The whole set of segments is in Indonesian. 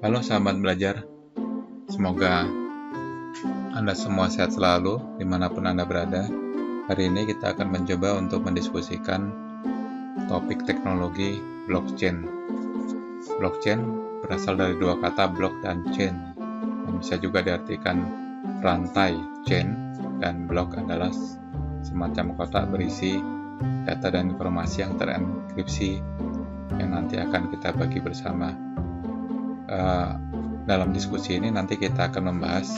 Halo sahabat belajar, semoga Anda semua sehat selalu dimanapun Anda berada. Hari ini kita akan mencoba untuk mendiskusikan topik teknologi blockchain. Blockchain berasal dari dua kata block dan chain, yang bisa juga diartikan rantai chain, dan block adalah semacam kotak berisi data dan informasi yang terenkripsi yang nanti akan kita bagi bersama. Dalam diskusi ini nanti kita akan membahas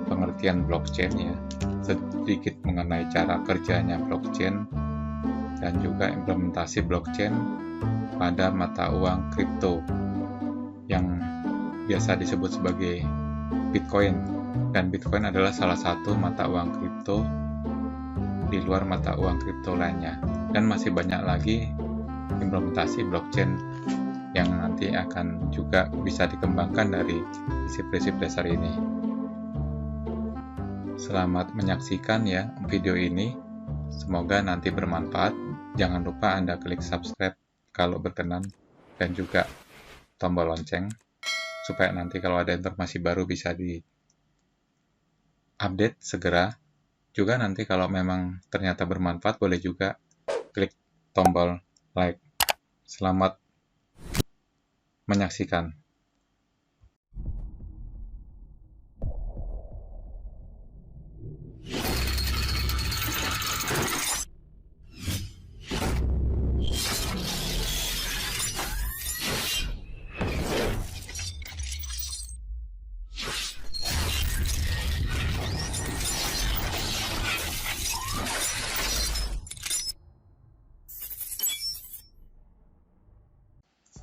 pengertian blockchain ya, sedikit mengenai cara kerjanya blockchain dan juga implementasi blockchain pada mata uang kripto yang biasa disebut sebagai Bitcoin, dan Bitcoin adalah salah satu mata uang kripto di luar mata uang kripto lainnya, dan masih banyak lagi implementasi blockchain yang nanti akan juga bisa dikembangkan dari prinsip-prinsip dasar ini. Selamat menyaksikan ya video ini, semoga nanti bermanfaat. Jangan lupa Anda klik subscribe kalau berkenan, dan juga tombol lonceng supaya nanti kalau ada informasi baru bisa di-update segera. Juga nanti kalau memang ternyata bermanfaat, boleh juga klik tombol like. Selamat menyaksikan.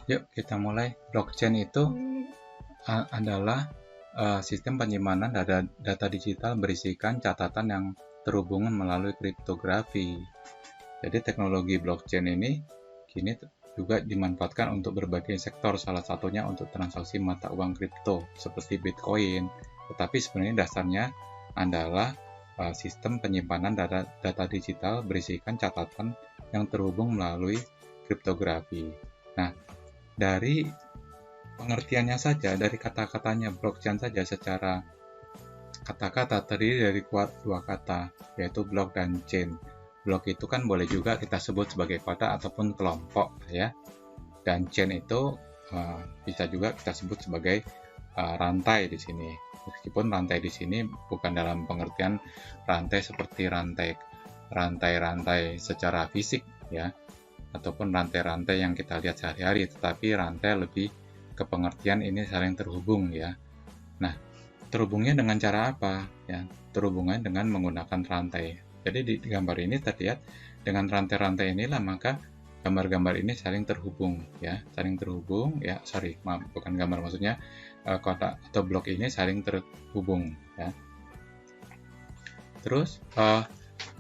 Yuk kita mulai. Blockchain itu adalah sistem penyimpanan data digital berisikan catatan yang terhubung melalui kriptografi. Jadi teknologi blockchain ini kini juga dimanfaatkan untuk berbagai sektor, salah satunya untuk transaksi mata uang kripto seperti Bitcoin. Tetapi sebenarnya dasarnya adalah sistem penyimpanan data digital berisikan catatan yang terhubung melalui kriptografi. Nah, dari pengertiannya saja, dari kata-katanya blockchain saja, secara kata-kata terdiri dari dua kata, yaitu block dan chain. Block itu kan boleh juga kita sebut sebagai kotak ataupun kelompok ya, dan chain itu bisa juga kita sebut sebagai rantai di sini. Meskipun rantai di sini bukan dalam pengertian rantai seperti rantai secara fisik ya, ataupun rantai-rantai yang kita lihat sehari-hari, tetapi rantai lebih ke pengertian ini saling terhubung ya. Nah, terhubungnya dengan cara apa? Ya, terhubungnya dengan menggunakan rantai. Jadi di gambar ini terlihat dengan rantai-rantai inilah maka gambar-gambar ini saling terhubung ya, bukan gambar, maksudnya kotak atau blok ini saling terhubung ya. Terus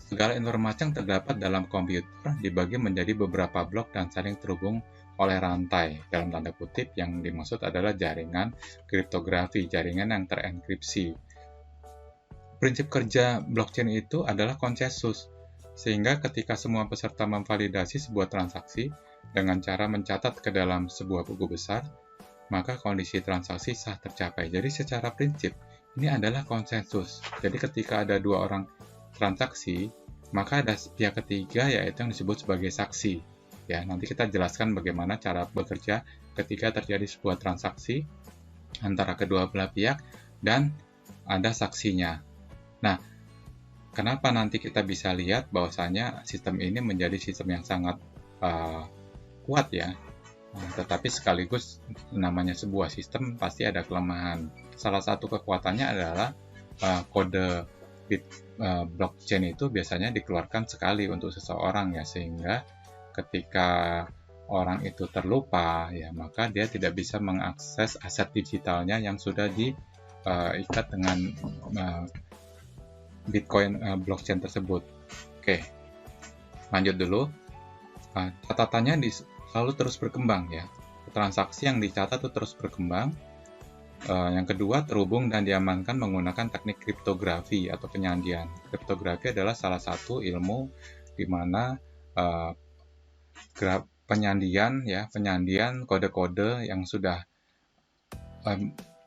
segala informasi yang terdapat dalam komputer dibagi menjadi beberapa blok dan saling terhubung oleh rantai, dalam tanda kutip yang dimaksud adalah jaringan kriptografi, jaringan yang terenkripsi. Prinsip kerja blockchain itu adalah konsensus, sehingga ketika semua peserta memvalidasi sebuah transaksi dengan cara mencatat ke dalam sebuah buku besar, maka kondisi transaksi sah tercapai. Jadi secara prinsip ini adalah konsensus. Jadi ketika ada dua orang transaksi, maka ada pihak ketiga yaitu yang disebut sebagai saksi. Ya, nanti kita jelaskan bagaimana cara bekerja ketika terjadi sebuah transaksi antara kedua belah pihak dan ada saksinya. Nah, kenapa nanti kita bisa lihat bahwasanya sistem ini menjadi sistem yang sangat kuat ya. Tetapi sekaligus namanya sebuah sistem pasti ada kelemahan. Salah satu kekuatannya adalah kode blockchain itu biasanya dikeluarkan sekali untuk seseorang ya, sehingga ketika orang itu terlupa ya, maka dia tidak bisa mengakses aset digitalnya yang sudah diikat dengan Bitcoin blockchain tersebut. Oke, lanjut dulu. Catatannya selalu terus berkembang ya, transaksi yang dicatat itu terus berkembang. Yang kedua, terhubung dan diamankan menggunakan teknik kriptografi atau penyandian. Kriptografi adalah salah satu ilmu di mana penyandian kode-kode yang sudah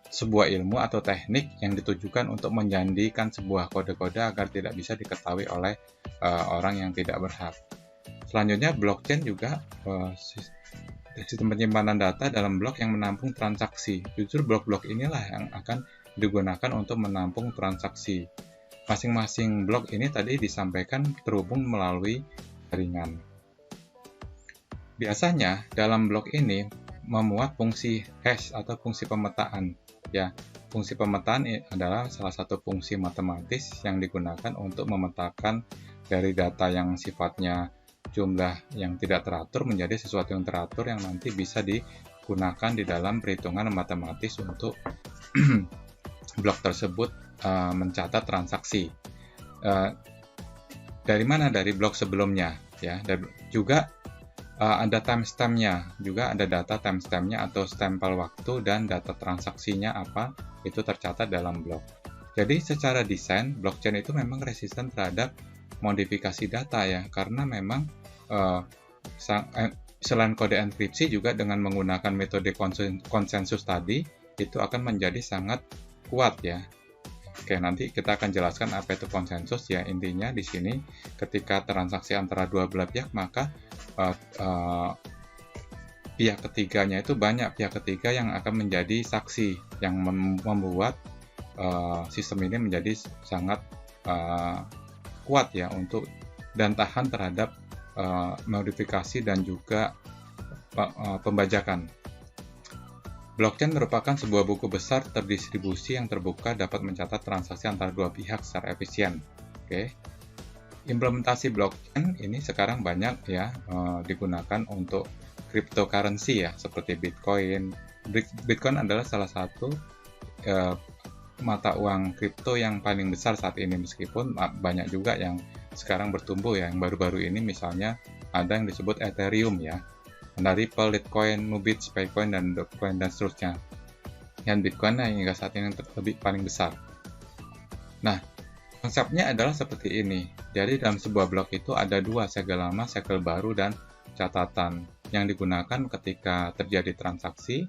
sebuah ilmu atau teknik yang ditujukan untuk menjandikan sebuah kode-kode agar tidak bisa diketahui oleh orang yang tidak berhak. Selanjutnya, blockchain juga sistem penyimpanan data dalam blok yang menampung transaksi. Justru blok-blok inilah yang akan digunakan untuk menampung transaksi. Masing-masing blok ini tadi disampaikan terhubung melalui jaringan. Biasanya dalam blok ini memuat fungsi hash atau fungsi pemetaan. Ya, fungsi pemetaan adalah salah satu fungsi matematis yang digunakan untuk memetakan dari data yang sifatnya jumlah yang tidak teratur menjadi sesuatu yang teratur yang nanti bisa digunakan di dalam perhitungan matematis untuk blok tersebut mencatat transaksi. Dari mana? Dari blok sebelumnya, ya. Dan juga ada timestamp-nya, juga ada data timestamp-nya atau stempel waktu dan data transaksinya apa, itu tercatat dalam blok. Jadi secara desain, blockchain itu memang resisten terhadap modifikasi data ya, karena memang selain kode enkripsi juga dengan menggunakan metode konsensus tadi, itu akan menjadi sangat kuat ya. Oke, nanti kita akan jelaskan apa itu konsensus ya. Intinya di sini ketika transaksi antara dua belah pihak, maka pihak ketiganya itu banyak pihak ketiga yang akan menjadi saksi yang membuat sistem ini menjadi sangat kuat ya untuk dan tahan terhadap modifikasi dan juga pembajakan. Blockchain merupakan sebuah buku besar terdistribusi yang terbuka dapat mencatat transaksi antara dua pihak secara efisien. Oke. Implementasi blockchain ini sekarang banyak ya digunakan untuk cryptocurrency ya, seperti Bitcoin. Bitcoin adalah salah satu mata uang kripto yang paling besar saat ini, meskipun banyak juga yang sekarang bertumbuh ya. Yang baru-baru ini misalnya ada yang disebut Ethereum ya. Ada Ripple, Litecoin, Nubits, Paycoin, dan Dogecoin, dan seterusnya. Dan Bitcoin hingga saat ini lebih paling besar. Nah, konsepnya adalah seperti ini. Jadi dalam sebuah blok itu ada dua, segel lama, segel baru, dan catatan. Yang digunakan ketika terjadi transaksi,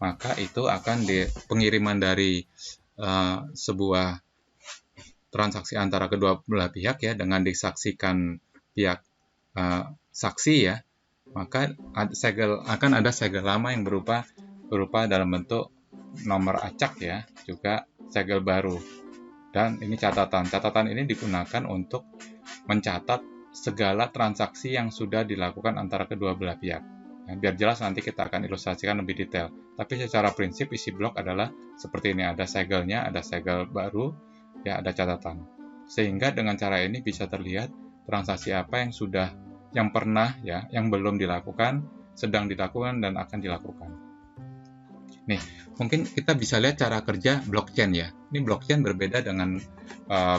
maka itu akan pengiriman dari sebuah transaksi antara kedua belah pihak ya, dengan disaksikan pihak saksi ya, maka akan ada segel lama yang berupa dalam bentuk nomor acak ya, juga segel baru. Dan ini catatan ini digunakan untuk mencatat segala transaksi yang sudah dilakukan antara kedua belah pihak. Nah, biar jelas nanti kita akan ilustrasikan lebih detail. Tapi secara prinsip isi blok adalah seperti ini, ada segelnya, ada segel baru, ya ada catatan. Sehingga dengan cara ini bisa terlihat transaksi apa yang pernah ya, yang belum dilakukan, sedang dilakukan, dan akan dilakukan. Nih, mungkin kita bisa lihat cara kerja blockchain ya. Ini blockchain berbeda dengan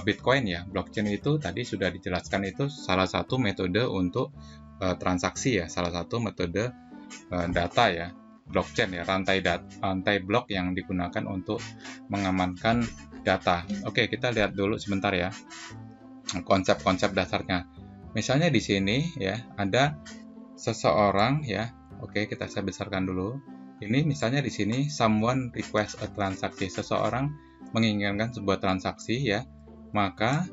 Bitcoin ya. Blockchain itu tadi sudah dijelaskan, itu salah satu metode untuk transaksi ya, salah satu metode data ya. Blockchain ya, rantai blok yang digunakan untuk mengamankan data. Oke, kita lihat dulu sebentar ya konsep-konsep dasarnya. Misalnya di sini ya ada seseorang ya. Oke, saya besarkan dulu. Ini misalnya di sini someone request a transaksi, seseorang menginginkan sebuah transaksi ya. Maka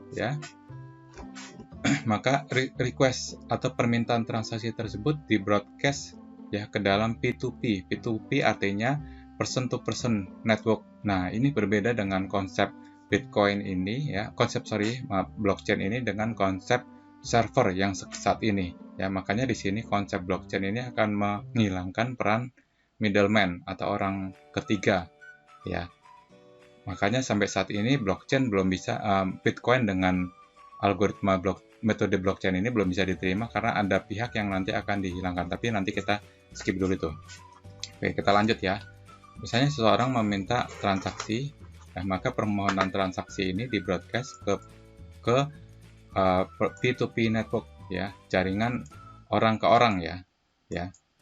request atau permintaan transaksi tersebut di broadcast ya ke dalam P2P. P2P artinya person to person network. Nah, ini berbeda dengan konsep Bitcoin ini ya, blockchain ini dengan konsep server yang saat ini ya. Makanya di sini konsep blockchain ini akan menghilangkan peran middleman atau orang ketiga ya. Makanya sampai saat ini blockchain belum bisa, Bitcoin dengan algoritma metode blockchain ini belum bisa diterima karena ada pihak yang nanti akan dihilangkan. Tapi nanti kita skip dulu itu. Oke, kita lanjut ya. Misalnya seseorang meminta transaksi, maka permohonan transaksi ini di broadcast ke P2P network ya, jaringan orang ke orang ya,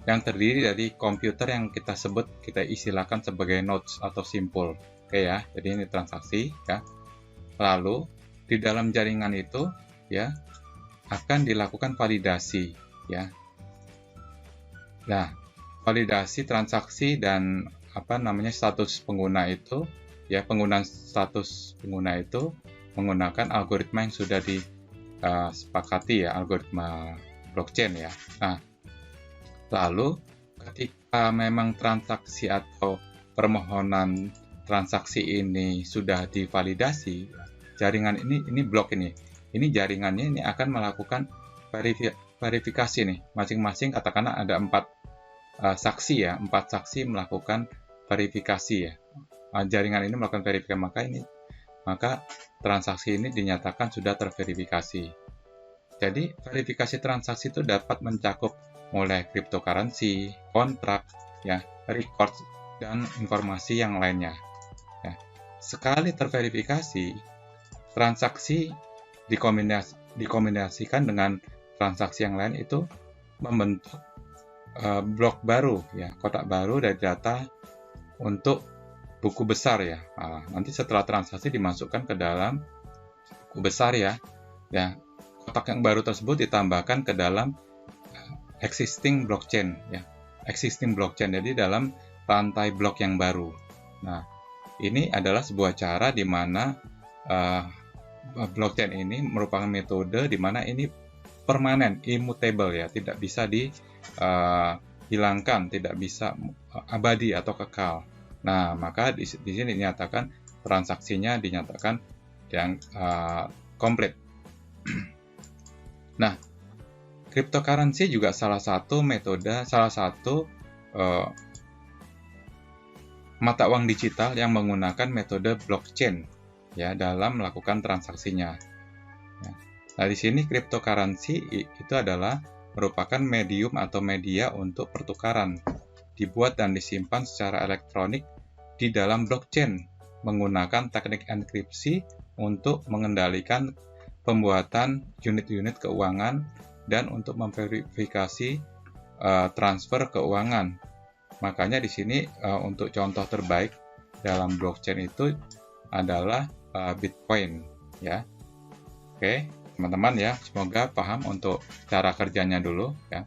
yang terdiri dari komputer yang kita istilahkan sebagai nodes atau simpul. Oke ya, jadi ini transaksi ya. Lalu di dalam jaringan itu ya akan dilakukan validasi ya. Nah, validasi transaksi dan status pengguna itu, ya, penggunaan status pengguna itu menggunakan algoritma yang sudah disepakati, ya, algoritma blockchain, ya. Nah, lalu ketika memang transaksi atau permohonan transaksi ini sudah divalidasi, jaringan ini blok ini jaringannya ini akan melakukan verifikasi nih, masing-masing katakanlah ada 4 saksi, ya, 4 saksi melakukan verifikasi, ya. Jaringan ini melakukan verifikasi, maka transaksi ini dinyatakan sudah terverifikasi. Jadi verifikasi transaksi itu dapat mencakup mulai cryptocurrency, kontrak, ya, record, dan informasi yang lainnya. Ya. Sekali terverifikasi, transaksi dikombinasikan dengan transaksi yang lain itu membentuk blok baru, ya, kotak baru dari data untuk buku besar, ya. Nanti setelah transaksi dimasukkan ke dalam buku besar, ya, kotak yang baru tersebut ditambahkan ke dalam existing blockchain, ya, jadi dalam rantai blok yang baru. Nah, ini adalah sebuah cara di mana blockchain ini merupakan metode di mana ini permanen, immutable, ya, tidak bisa dihilangkan, tidak bisa abadi atau kekal. Nah, maka di sini dinyatakan transaksinya dinyatakan yang komplit. Nah, cryptocurrency juga salah satu mata uang digital yang menggunakan metode blockchain, ya, dalam melakukan transaksinya. Ya. Nah, di sini cryptocurrency itu adalah merupakan medium atau media untuk pertukaran, dibuat dan disimpan secara elektronik di dalam blockchain menggunakan teknik enkripsi untuk mengendalikan pembuatan unit-unit keuangan dan untuk memverifikasi transfer keuangan. Makanya di sini untuk contoh terbaik dalam blockchain itu adalah Bitcoin, ya. Oke, teman-teman, ya, semoga paham untuk cara kerjanya dulu, ya.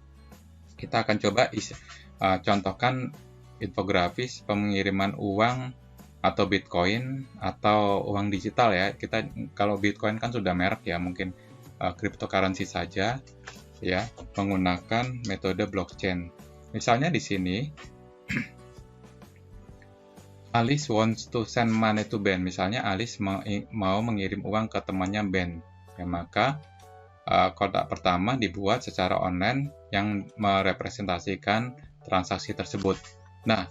Kita akan coba contohkan infografis pengiriman uang atau Bitcoin atau uang digital, ya. Kalau Bitcoin kan sudah merek, ya, mungkin cryptocurrency saja, ya, menggunakan metode blockchain. Misalnya di sini Alice wants to send money to Ben. Misalnya Alice mau mengirim uang ke temannya Ben. Ya, maka kotak pertama dibuat secara online yang merepresentasikan transaksi tersebut. Nah,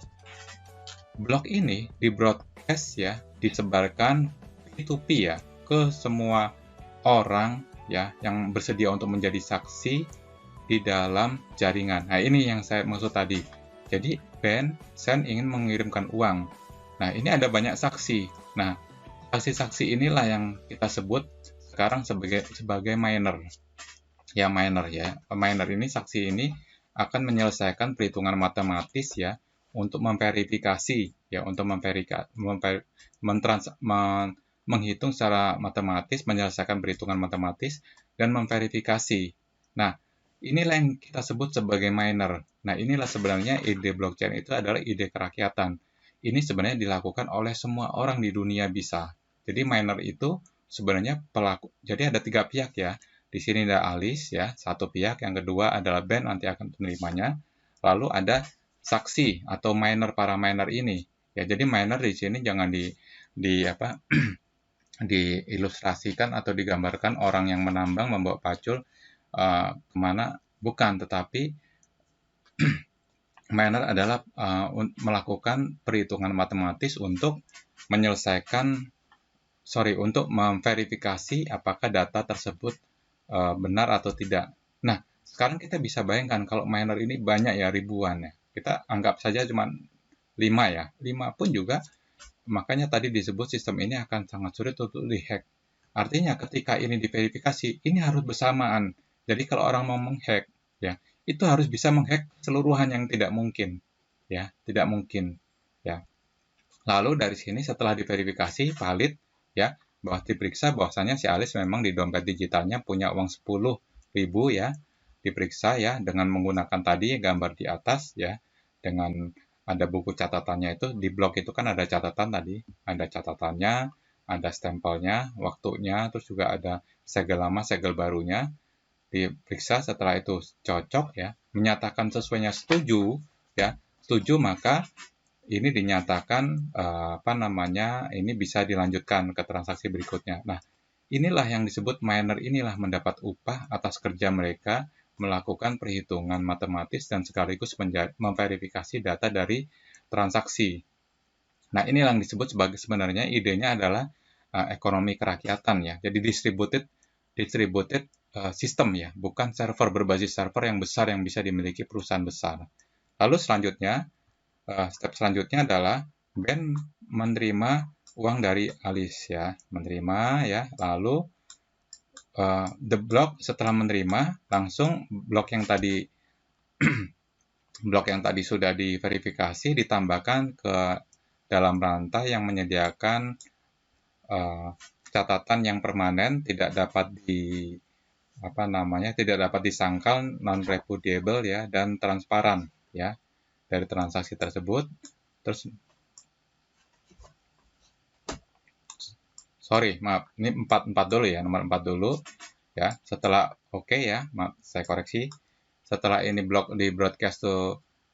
blok ini di-broadcast, ya, disebarkan P2P, ya, ke semua orang, ya, yang bersedia untuk menjadi saksi di dalam jaringan. Nah, ini yang saya maksud tadi. Jadi, Ben ingin mengirimkan uang. Nah, ini ada banyak saksi. Nah, saksi-saksi inilah yang kita sebut sekarang sebagai miner. Ya, miner, ya. Miner ini, saksi ini akan menyelesaikan perhitungan matematis, ya, untuk memverifikasi, ya, untuk menghitung secara matematis, menyelesaikan perhitungan matematis dan memverifikasi. Nah, inilah yang kita sebut sebagai miner. Nah, inilah sebenarnya ide blockchain itu adalah ide kerakyatan. Ini sebenarnya dilakukan oleh semua orang di dunia bisa. Jadi miner itu sebenarnya pelaku. Jadi ada 3 pihak, ya. Di sini ada Alice, ya, satu pihak. Yang kedua adalah Ben, nanti akan penerimanya. Lalu ada saksi atau miner, para miner ini. Ya, jadi miner di sini jangan diilustrasikan atau digambarkan orang yang menambang membawa pacul kemana, bukan, tetapi miner adalah melakukan perhitungan matematis untuk untuk memverifikasi apakah data tersebut benar atau tidak. Nah, sekarang kita bisa bayangkan kalau miner ini banyak, ya, ribuan, ya. Kita anggap saja cuma 5, ya. 5 pun juga, makanya tadi disebut sistem ini akan sangat sulit untuk dihack. Artinya ketika ini diverifikasi, ini harus bersamaan. Jadi kalau orang mau menghack, ya, itu harus bisa menghack keseluruhan, yang tidak mungkin, ya, tidak mungkin, ya. Lalu dari sini setelah diverifikasi valid, ya, bahwa diperiksa bahwasanya si Alice memang di dompet digitalnya punya uang 10.000, ya. diperiksa ya dengan menggunakan tadi gambar di atas ya, dengan ada buku catatannya. Itu di blog itu kan ada catatan tadi, ada catatannya, ada stempelnya, waktunya, terus juga ada segel lama, segel barunya. Diperiksa, setelah itu cocok ya, menyatakan sesuainya setuju ya, setuju, maka ini dinyatakan ini bisa dilanjutkan ke transaksi berikutnya. Nah, inilah yang disebut miner, inilah mendapat upah atas kerja mereka melakukan perhitungan matematis dan sekaligus memverifikasi data dari transaksi. Nah, inilah yang disebut sebagai, sebenarnya idenya adalah ekonomi kerakyatan ya. Jadi distributed system ya, bukan server berbasis server yang besar yang bisa dimiliki perusahaan besar. Lalu selanjutnya, step selanjutnya adalah Ben menerima uang dari Alice ya, menerima ya, lalu the block setelah menerima langsung blok yang tadi sudah diverifikasi ditambahkan ke dalam rantai yang menyediakan catatan yang permanen, tidak dapat disangkal, non repudiable ya, dan transparan ya dari transaksi tersebut. Terus ini 4 dulu ya, nomor 4 dulu ya. Setelah oke ya, saya koreksi. Setelah ini blok di broadcast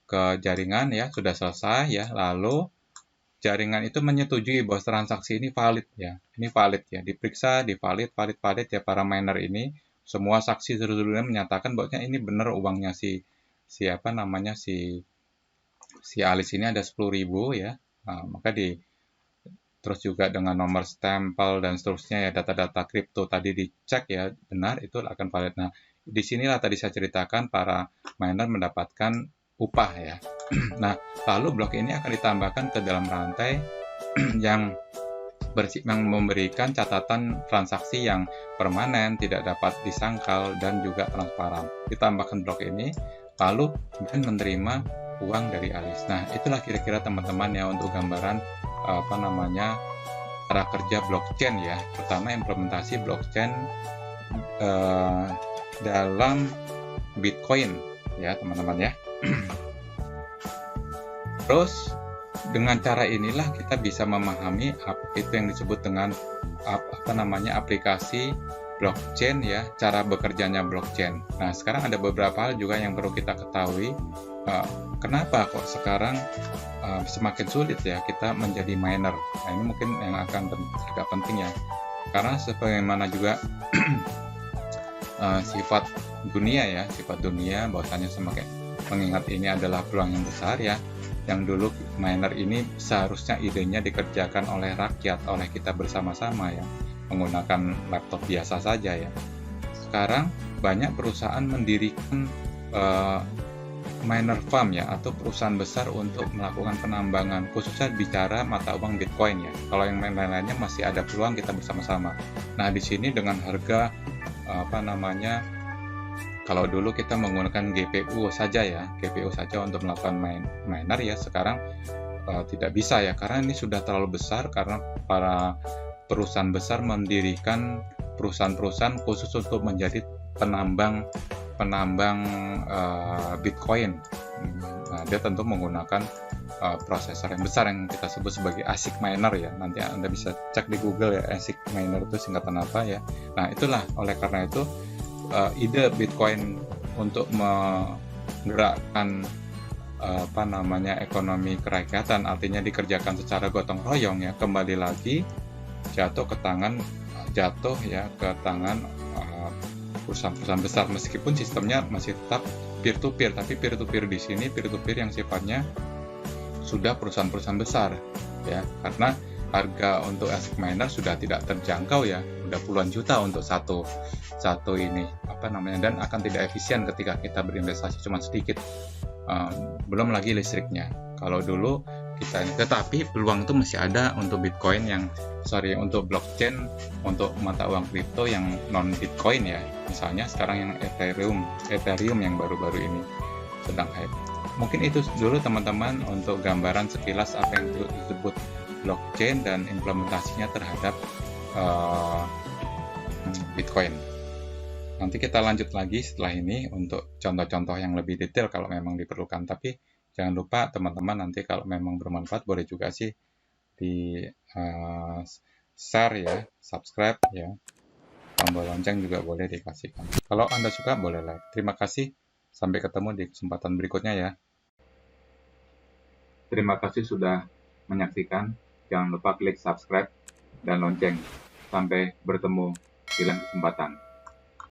ke jaringan ya, sudah selesai ya. Lalu jaringan itu menyetujui bahwa transaksi ini valid ya. Ini valid ya, diperiksa, valid ya para miner ini. Semua saksi seluruhnya menyatakan bahwa ini benar uangnya si Alice ini ada 10.000 ya. Nah, maka terus juga dengan nomor stempel dan seterusnya ya, data-data kripto tadi dicek ya, benar itu akan valid. Nah, disinilah tadi saya ceritakan para miner mendapatkan upah ya. Nah, lalu blok ini akan ditambahkan ke dalam rantai yang memberikan catatan transaksi yang permanen, tidak dapat disangkal, dan juga transparan. Ditambahkan blok ini, lalu Ben menerima uang dari Alice. Nah, itulah kira-kira teman-teman ya untuk gambaran cara kerja blockchain ya. Pertama, implementasi blockchain dalam Bitcoin ya teman-teman ya. Terus dengan cara inilah kita bisa memahami apa itu yang disebut dengan aplikasi blockchain ya, cara bekerjanya blockchain. Nah, sekarang ada beberapa hal juga yang perlu kita ketahui. Kenapa kok sekarang semakin sulit ya kita menjadi miner? Nah, ini mungkin yang akan agak penting ya, karena sebagaimana juga sifat dunia bahwasanya semakin mengingat ini adalah peluang yang besar ya. Yang dulu miner ini seharusnya idenya dikerjakan oleh rakyat, oleh kita bersama-sama ya, menggunakan laptop biasa saja ya. Sekarang banyak perusahaan mendirikan miner farm ya, atau perusahaan besar untuk melakukan penambangan, khususnya bicara mata uang Bitcoin ya. Kalau yang lain-lainnya masih ada peluang kita bersama-sama. Nah, di sini dengan harga kalau dulu kita menggunakan GPU saja untuk melakukan miner ya, sekarang tidak bisa ya, karena ini sudah terlalu besar, karena para perusahaan besar mendirikan perusahaan-perusahaan khusus untuk menjadi penambang Bitcoin. Nah, dia tentu menggunakan prosesor yang besar yang kita sebut sebagai ASIC miner ya. Nanti Anda bisa cek di Google ya, ASIC miner itu singkatan apa ya. Nah, itulah oleh karena itu ide Bitcoin untuk menggerakkan ekonomi kerakyatan, artinya dikerjakan secara gotong royong ya, kembali lagi jatuh ke tangan perusahaan-perusahaan besar, meskipun sistemnya masih tetap peer-to-peer, tapi peer-to-peer di sini peer-to-peer yang sifatnya sudah perusahaan-perusahaan besar ya, karena harga untuk ASIC miner sudah tidak terjangkau ya, udah puluhan juta untuk satu ini dan akan tidak efisien ketika kita berinvestasi cuma sedikit, belum lagi listriknya. Kalau dulu tetapi peluang itu masih ada untuk untuk blockchain, untuk mata uang kripto yang non Bitcoin ya. Misalnya sekarang yang Ethereum yang baru-baru ini sedang hype. Mungkin itu dulu teman-teman untuk gambaran sekilas apa yang disebut blockchain dan implementasinya terhadap Bitcoin. Nanti kita lanjut lagi setelah ini untuk contoh-contoh yang lebih detail kalau memang diperlukan. Tapi jangan lupa teman-teman nanti kalau memang bermanfaat boleh juga sih di share ya, subscribe ya, tombol lonceng juga boleh dikasihkan. Kalau Anda suka boleh like. Terima kasih, sampai ketemu di kesempatan berikutnya ya. Terima kasih sudah menyaksikan. Jangan lupa klik subscribe dan lonceng. Sampai bertemu di lain kesempatan.